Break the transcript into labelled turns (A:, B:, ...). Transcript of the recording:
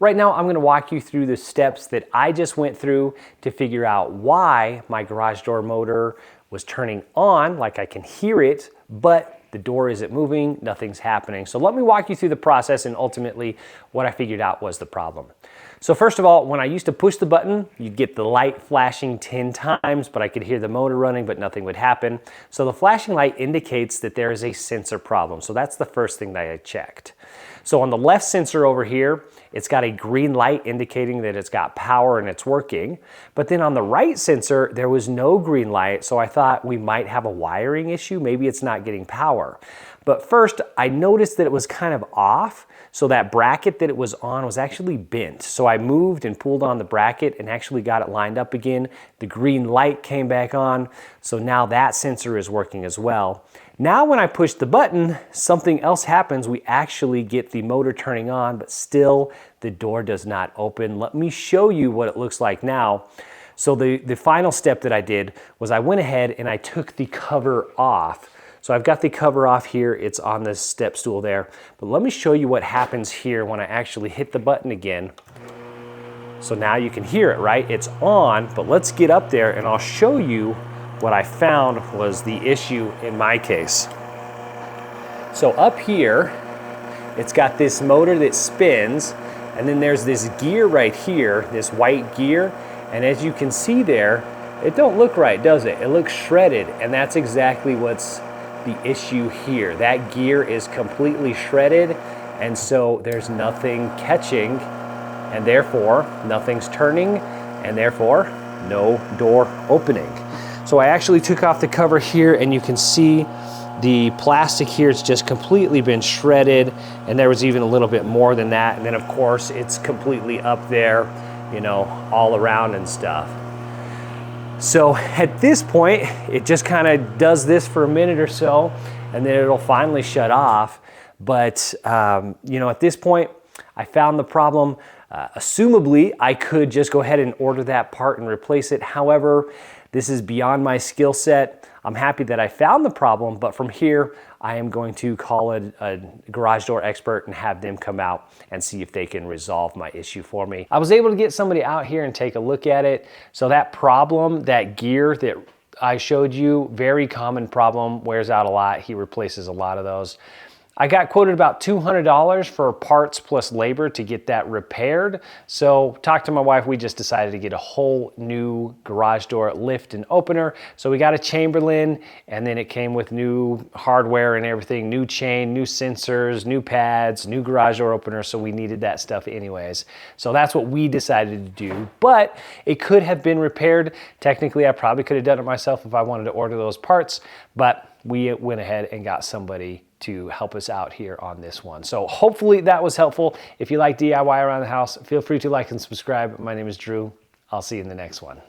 A: Right now, I'm gonna walk you through the steps that I just went through to figure out why my garage door motor was turning on, like I can hear it, but the door isn't moving, nothing's happening. So let me walk you through the process and ultimately what I figured out was the problem. So first of all, when I used to push the button, you'd get the light flashing 10 times, but I could hear the motor running, but nothing would happen. So the flashing light indicates that there is a sensor problem. So that's the first thing that I checked. So on the left sensor over here, it's got a green light indicating that it's got power and it's working. But then on the right sensor, there was no green light. So I thought we might have a wiring issue. Maybe it's not getting power. But first, I noticed that it was kind of off. So that bracket that it was on was actually bent. So I moved and pulled on the bracket and actually got it lined up again. The green light came back on. So now that sensor is working as well. Now when I push the button, something else happens. We actually get the motor turning on, but still the door does not open. Let me show you what it looks like now. So the final step that I did was I went ahead and I took the cover off. So I've got the cover off here, it's on this step stool there. But let me show you what happens here when I actually hit the button again. So now you can hear it, right? It's on, but let's get up there and I'll show you what I found was the issue in my case. So up here, it's got this motor that spins, and then there's this gear right here, this white gear, and as you can see there, it don't look right, does it? It looks shredded, and that's exactly what's the issue here. That gear is completely shredded, and so there's nothing catching, and therefore nothing's turning, and therefore no door opening. So I actually took off the cover here, and you can see the plastic here, it's just completely been shredded, and there was even a little bit more than that, and then of course it's completely up there, you know, all around and stuff. So at this point, it just kind of does this for a minute or so, and then it'll finally shut off. But you know, at this point, I found the problem. Assumably, I could just go ahead and order that part and replace it. However, this is beyond my skill set. I'm happy that I found the problem, but from here, I am going to call a garage door expert and have them come out and see if they can resolve my issue for me. I was able to get somebody out here and take a look at it. So that problem, that gear that I showed you, very common problem, wears out a lot. He replaces a lot of those. I got quoted about $200 for parts plus labor to get that repaired. So talked to my wife, we just decided to get a whole new garage door lift and opener. So we got a Chamberlain, and then it came with new hardware and everything, new chain, new sensors, new pads, new garage door opener. So we needed that stuff anyways. So that's what we decided to do, but it could have been repaired. Technically, I probably could have done it myself if I wanted to order those parts, but we went ahead and got somebody to help us out here on this one. So hopefully that was helpful. If you like DIY around the house, feel free to like and subscribe. My name is Drew. I'll see you in the next one.